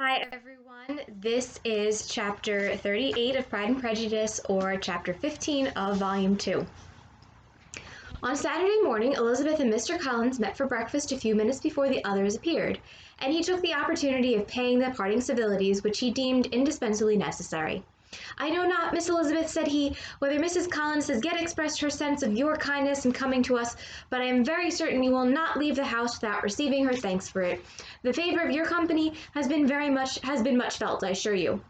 Hi everyone, this is chapter 38 of Pride and Prejudice, or chapter 15 of volume 2. On Saturday morning, Elizabeth and Mr. Collins met for breakfast a few minutes before the others appeared, and he took the opportunity of paying the parting civilities which he deemed indispensably necessary. "I know not, Miss Elizabeth," said he, "whether Mrs. Collins has yet expressed her sense of your kindness in coming to us, but I am very certain you will not leave the house without receiving her thanks for it. The favor of your company has been much felt, I assure you.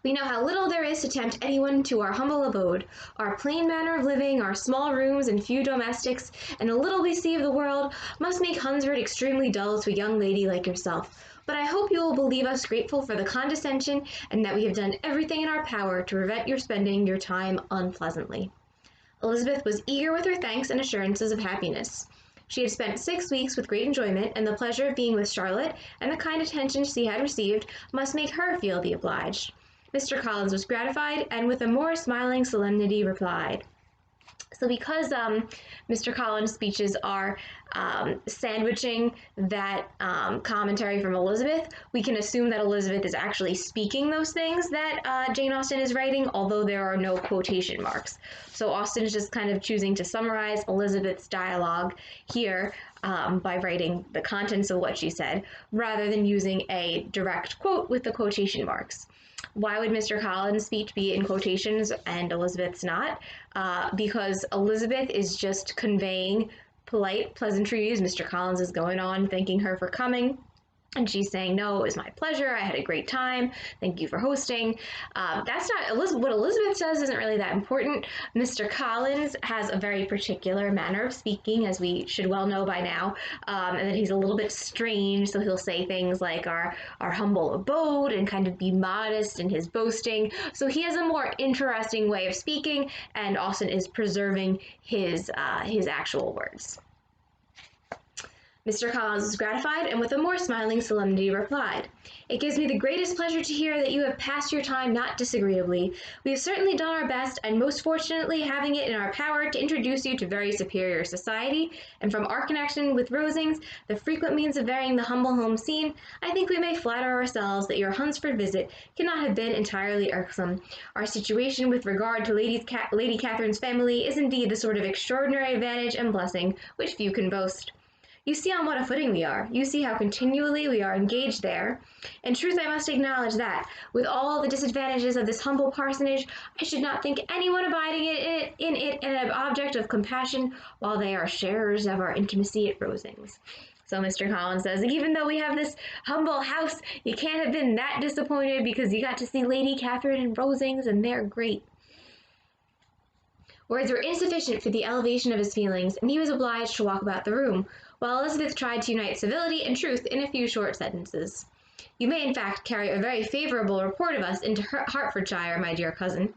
We know how little there is to tempt anyone to our humble abode. Our plain manner of living, our small rooms and few domestics, and the little we see of the world, must make Hunsford extremely dull to a young lady like yourself. But I hope you will believe us grateful for the condescension, and that we have done everything in our power to prevent your spending your time unpleasantly." Elizabeth was eager with her thanks and assurances of happiness. She had spent 6 weeks with great enjoyment, and the pleasure of being with Charlotte and the kind attention she had received must make her feel the obliged. Mr. Collins was gratified, and with a more smiling solemnity replied. So because Mr. Collins' speeches are sandwiching that commentary from Elizabeth, we can assume that Elizabeth is actually speaking those things that Jane Austen is writing, although there are no quotation marks. So Austen is just kind of choosing to summarize Elizabeth's dialogue here by writing the contents of what she said, rather than using a direct quote with the quotation marks. Why would Mr. Collins' speech be in quotations and Elizabeth's not? Because Elizabeth is just conveying polite pleasantries. Mr. Collins is going on thanking her for coming, and she's saying, "No, it was my pleasure. I had a great time. Thank you for hosting." That's not what Elizabeth says isn't really that important. Mr. Collins has a very particular manner of speaking, as we should well know by now, and that he's a little bit strange. So he'll say things like our humble abode and kind of be modest in his boasting. So he has a more interesting way of speaking, and Austen is preserving his actual words. Mr. Collins was gratified, and with a more smiling solemnity replied, "It gives me the greatest pleasure to hear that you have passed your time not disagreeably. We have certainly done our best, and most fortunately having it in our power to introduce you to very superior society, and from our connection with Rosings, the frequent means of varying the humble home scene, I think we may flatter ourselves that your Hunsford visit cannot have been entirely irksome. Our situation with regard to Lady Catherine's family is indeed the sort of extraordinary advantage and blessing which few can boast. You see on what a footing we are. You see how continually we are engaged there. In truth, I must acknowledge that, with all the disadvantages of this humble parsonage, I should not think anyone abiding in it an object of compassion, while they are sharers of our intimacy at Rosings." So Mr. Collins says, even though we have this humble house, you can't have been that disappointed because you got to see Lady Catherine and Rosings, and they're great. Words were insufficient for the elevation of his feelings, and he was obliged to walk about the room, while Elizabeth tried to unite civility and truth in a few short sentences. "You may, in fact, carry a very favourable report of us into Hertfordshire, my dear cousin.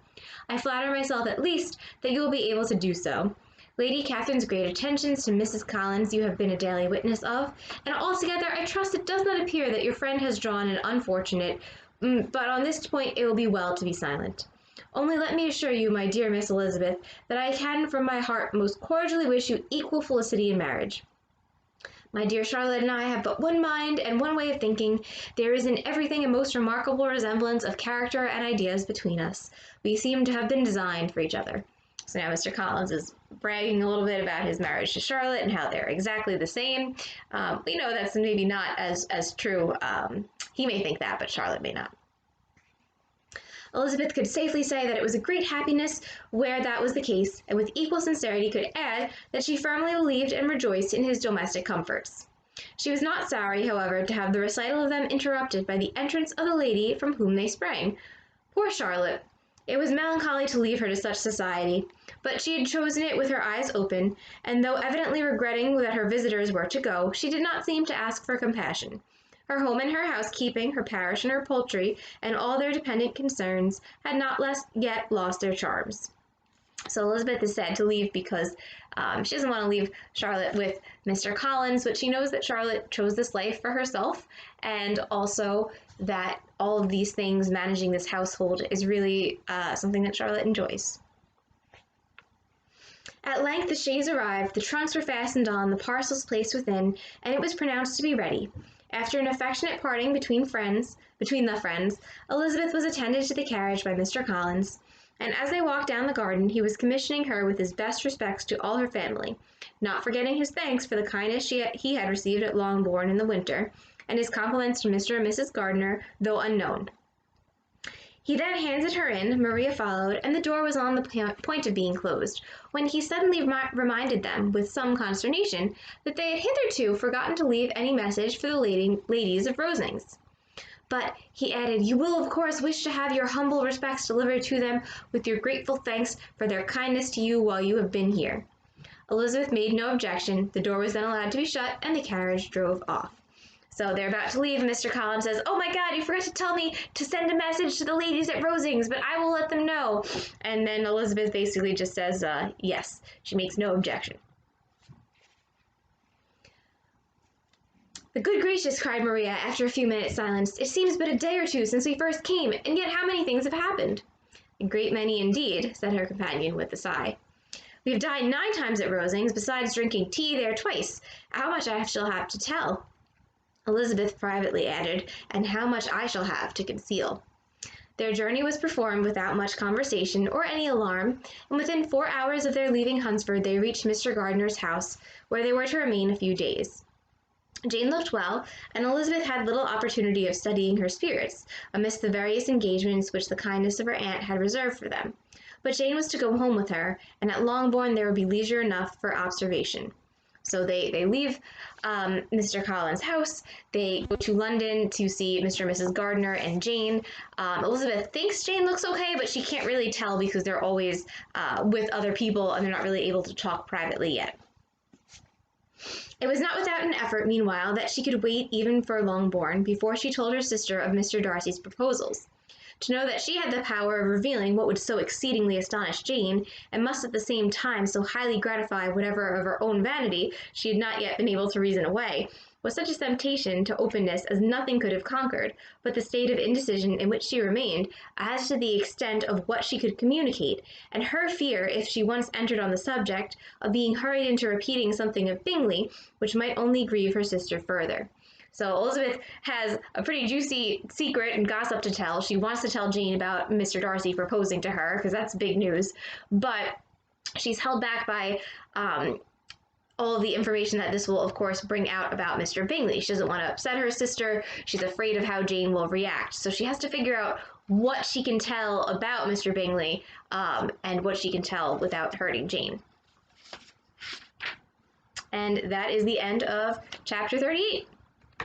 I flatter myself, at least, that you will be able to do so. Lady Catherine's great attentions to Mrs. Collins you have been a daily witness of, and altogether I trust it does not appear that your friend has drawn an unfortunate, but on this point it will be well to be silent. Only let me assure you, my dear Miss Elizabeth, that I can from my heart most cordially wish you equal felicity in marriage. My dear Charlotte and I have but one mind and one way of thinking. There is in everything a most remarkable resemblance of character and ideas between us. We seem to have been designed for each other." So now Mr. Collins is bragging a little bit about his marriage to Charlotte and how they're exactly the same. We know that's maybe not as true. He may think that, but Charlotte may not. Elizabeth could safely say that it was a great happiness where that was the case, and with equal sincerity could add that she firmly believed and rejoiced in his domestic comforts. She was not sorry, however, to have the recital of them interrupted by the entrance of the lady from whom they sprang. Poor Charlotte! It was melancholy to leave her to such society, but she had chosen it with her eyes open, and though evidently regretting that her visitors were to go, she did not seem to ask for compassion. Her home and her housekeeping, her parish and her poultry, and all their dependent concerns had not yet lost their charms. So Elizabeth is sad to leave because she doesn't want to leave Charlotte with Mr. Collins, but she knows that Charlotte chose this life for herself, and also that all of these things, managing this household, is really something that Charlotte enjoys. At length the chaise arrived, the trunks were fastened on, the parcels placed within, and it was pronounced to be ready. After an affectionate parting between the friends, Elizabeth was attended to the carriage by Mr. Collins, and as they walked down the garden, he was commissioning her with his best respects to all her family, not forgetting his thanks for the kindness he had received at Longbourn in the winter, and his compliments to Mr. and Mrs. Gardiner, though unknown. He then handed her in, Maria followed, and the door was on the point of being closed, when he suddenly reminded them, with some consternation, that they had hitherto forgotten to leave any message for the ladies of Rosings. But, he added, you will of course wish to have your humble respects delivered to them, with your grateful thanks for their kindness to you while you have been here. Elizabeth made no objection, the door was then allowed to be shut, and the carriage drove off. So they're about to leave, and Mr. Collins says, oh my God, you forgot to tell me to send a message to the ladies at Rosings, but I will let them know. And then Elizabeth basically just says, yes. She makes no objection. The good gracious, cried Maria, after a few minutes' silence. It seems but a day or two since we first came, and yet how many things have happened? A great many indeed, said her companion with a sigh. We have dined 9 times at Rosings, besides drinking tea there twice. How much I shall have to tell. Elizabeth privately added, and how much I shall have to conceal. Their journey was performed without much conversation or any alarm, and within 4 hours of their leaving Hunsford they reached Mr. Gardiner's house, where they were to remain a few days. Jane looked well, and Elizabeth had little opportunity of studying her spirits, amidst the various engagements which the kindness of her aunt had reserved for them. But Jane was to go home with her, and at Longbourn there would be leisure enough for observation. So they leave Mr. Collins' house, they go to London to see Mr. and Mrs. Gardiner and Jane. Elizabeth thinks Jane looks okay, but she can't really tell because they're always with other people and they're not really able to talk privately yet. It was not without an effort, meanwhile, that she could wait even for Longbourn before she told her sister of Mr. Darcy's proposals. To know that she had the power of revealing what would so exceedingly astonish Jane, and must at the same time so highly gratify whatever of her own vanity she had not yet been able to reason away, was such a temptation to openness as nothing could have conquered, but the state of indecision in which she remained, as to the extent of what she could communicate, and her fear, if she once entered on the subject, of being hurried into repeating something of Bingley, which might only grieve her sister further. So Elizabeth has a pretty juicy secret and gossip to tell. She wants to tell Jane about Mr. Darcy proposing to her, because that's big news, but she's held back by all of the information that this will, of course, bring out about Mr. Bingley. She doesn't want to upset her sister. She's afraid of how Jane will react. So she has to figure out what she can tell about Mr. Bingley and what she can tell without hurting Jane. And that is the end of chapter 38.